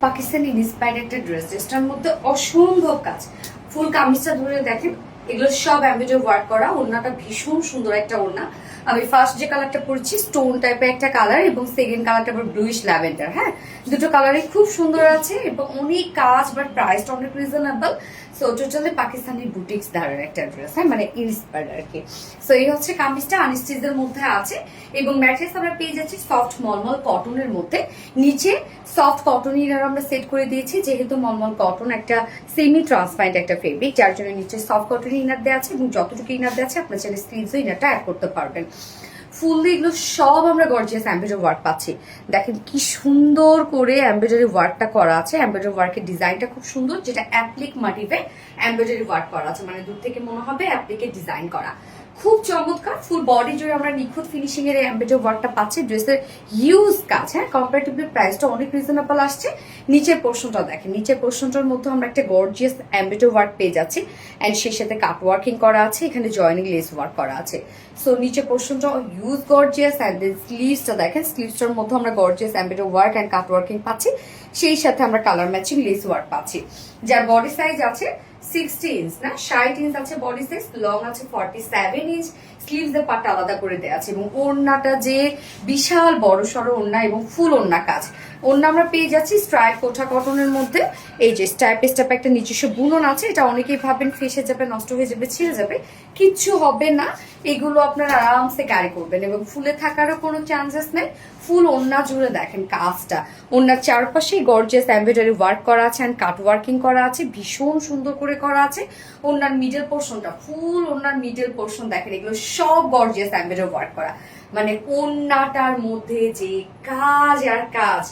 Pakistani inspired একটা dress, ড্রেসটার মধ্যে অসম্ভব কাজ। ফুল কামিজটা ধরে দেখেন, এগুলো সব এমব্রয়ডারি ওয়ার্ক করা। ওড়নাটা ভীষণ সুন্দর একটা ওড়না। আমি ফার্স্ট যে কালারটা পরেছি স্টোন টাইপের একটা কালার, এবং সেকেন্ড কালারটা আবার ব্লুইশ ল্যাভেন্ডার। হ্যাঁ, দুটো কালারই খুব সুন্দর আছে এবং অনেক কাজ, বাট প্রাইসটা অনেক reasonable. So totally Pakistani boutiques ধারার একটা ড্রেস, হ্যাঁ, মানে ইন্সপায়ার্ড আর কি। সো এই হচ্ছে কামিজটা, আনস্টিচের মধ্যে আছে এবং ম্যাট্রেস আমরা পেয়ে যাচ্ছি সফট মলমল কটনের মধ্যে। নিচে সফট কটন ইনার আমরা সেট করে দিয়েছি, যেহেতু মলমল কটন একটা সেমি ট্রান্সপারেন্ট একটা ফেব্রিক, যার জন্য নিচে সফট কটন ইনার দেওয়া আছে এবং যতটুকু ইনার দেওয়া আছে আপনার চাইলে স্লিভসও ইনারটা অ্যাড করতে পারবেন। ফুললি এগুলো সব আমরা গর্জিয়াস এমব্রয়ডারি ওয়ার্ক পাচ্ছি। দেখেন কি সুন্দর করে এমব্রয়ডারি ওয়ার্কটা করা আছে। এমব্রয়ডারি ওয়ার্কের ডিজাইনটা খুব সুন্দর, যেটা অ্যাপ্লিক মোটিভে এমব্রয়ডারি ওয়ার্ক করা আছে, মানে দূর থেকে মনে হবে অ্যাপ্লিকের ডিজাইন করা। খুব চমৎকার, ফুল বডি জুড়ে আমরা নিখুঁত ফিনিশিং এর এমব্রয়ডারি ওয়ার্কটা পাচ্ছি। ড্রেসের হিউজ কাজ, হ্যাঁ, কম্পারেটিভলি প্রাইসটা অনেক রিজনেবল আসছে। নিচের পোর্শনটা দেখেন, নিচের পোর্শনটার মধ্যে আমরা একটা গর্জিয়াস এমব্রয়ডারি ওয়ার্ক পেয়ে যাচ্ছি, অ্যান্ড সেই সাথে কাট ওয়ার্কিং করা আছে, এখানে জয়েনিং লেস ওয়ার্ক করা আছে। সো নিচের পোর্শনটা হিউজ গর্জিয়াস, অ্যান্ড দেন স্লিভসটা দেখেন, স্লিভসটার মধ্যে আমরা gorgeous embroidery work and cut working পাচ্ছি, সেই সাথে আমরা কালার ম্যাচিং লেস ওয়ার্ক পাচ্ছি। যার বডি সাইজ আছে 60 ইঞ্চ, না 60 ইঞ্চ আছে বডি সাইজ, লং আছে 47 ইঞ্চ। স্লিভস এর পার্টটা আলাদা করে দেওয়া আছে এবং ওড়নাটা যে বিশাল বড় সড়ো ওড়না এবং ফুল ওড়না কাজ। ওড়না আমরা পেয়ে যাচ্ছি স্ট্রাইপ কোঠা কটনের মধ্যে। এই যে স্ট্রাইপ স্ট্রাইপ একটা নিজস্ব বুনন আছে, এটা অনেকেই ভাবেন ফেসে যাবে, নষ্ট হয়ে যাবে, ছিঁড়ে যাবে, কিচ্ছু হবে না। এগুলো আপনারা আরামসে ক্যারি করবেন এবং ফুলে থাকারও কোনো চান্সেস নেই। ফুল ওড়না জুড়ে দেখেন কাজটা, ওড়নার চারপাশে গর্জিয়াস এমব্রয়ডারি ওয়ার্ক করা আছে অ্যান্ড কাট ওয়ার্কিং করা আছে, ভীষণ সুন্দর করে করা আছে। ওড়নার মিডল পোর্শনটা, ফুল ওড়নার মিডল পোর্শন দেখেন, এগুলো সব গর্জিয়াস এমব্রয়ডারি ওয়ার্ক করা। মানে ওড়নাটার মধ্যে যে কাজ আর কাজ,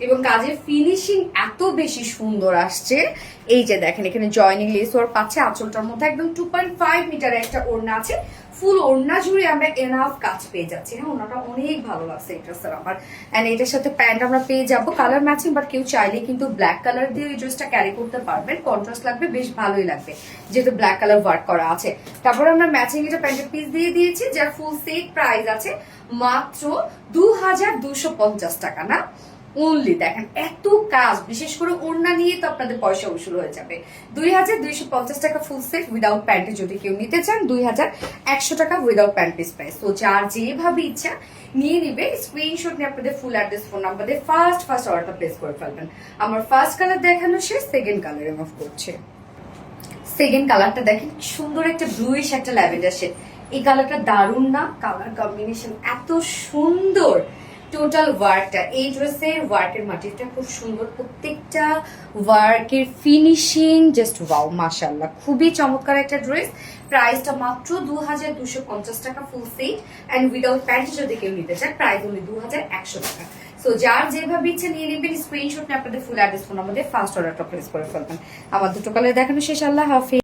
এবং কাজের ফিনিশিং এত বেশি সুন্দর আসছে। এই যে দেখেন, এখানে জয়েনিং লেস ওয়ার্ক পাচ্ছে, আঁচলটার মধ্যে একদম 2.5 মিটার একটা ওড়না আছে। ফুল ওড়না জুড়ে আমরা এনাফ কাজ পেয়ে যাচ্ছি। হ্যাঁ, ওড়নাটা অনেক ভালো লাগছে এই ড্রেসের আমার। এন্ড এটার সাথে প্যান্ট আমরা পেয়ে যাবো কালার ম্যাচিং, বাট কেউ চাইলে কিন্তু ব্ল্যাক কালার দিয়ে এই ড্রেসটা ক্যারি করতে পারবেন, কন্ট্রাস্ট লাগবে, বেশ ভালোই লাগবে যেহেতু ব্ল্যাক কালার ওয়ার্ক করা আছে। তারপর আমরা ম্যাচিং এটা প্যান্টের পিস দিয়ে দিয়েছি, যার ফুল সেট প্রাইস আছে মাত্র 2250 টাকা, না অনলি। দেখেন এত কাজ, বিশেষ করে ওড়না নিয়ে তো আপনাদের পয়সা উসুল হয়ে যাবে। 2250 টাকা ফুল সেট উইদাউট প্যান্টে যদি কেউ নিতে চান, 2100 টাকা উইদাউট প্যান্ট পিস প্রাইস। তো যার যেভাবে ইচ্ছা নিয়ে নিবে, স্ক্রিনশট নিয়ে আপনাদের ফুল অ্যাড্রেস ফোন নাম্বার দিয়ে ফার্স্ট অর্ডারটা প্লেস করে ফেলবেন। আমার ফার্স্ট কালার দেখানো শেষ, সেকেন্ড কালার রিমুভ করছে। সেকেন্ড কালারটা দেখেন, সুন্দর একটা ব্লুইশ একটা ল্যাভেন্ডার শেড। এই কালারটা দারুণ না? কালার কম্বিনেশন এত সুন্দর। টোটাল ওয়ার্কটা, এই ড্রেসের ওয়ার্কের মাটিটা খুব সুন্দর, প্রত্যেকটা ওয়ার্কের ফিনিশিং জাস্ট ওয়াও, মাশাআল্লাহ, খুবই চমৎকার একটা ড্রেস। প্রাইসটা মাত্র 2250 টাকা full set, and without pant যদি কেউ নিতে চায় প্রাইস হলো 2100 টাকা। সো যার যেভাবে ইচ্ছে নিয়ে নেবেন, স্ক্রিনশট নিয়ে আপনাদের ফুল অ্যাড্রেস ফোন আমাদের ফার্স্ট অর্ডারটা প্লেস করে ফেলবেন। আমার দুটো কালার দেখানো শেষ, আল্লাহ হাফিজ।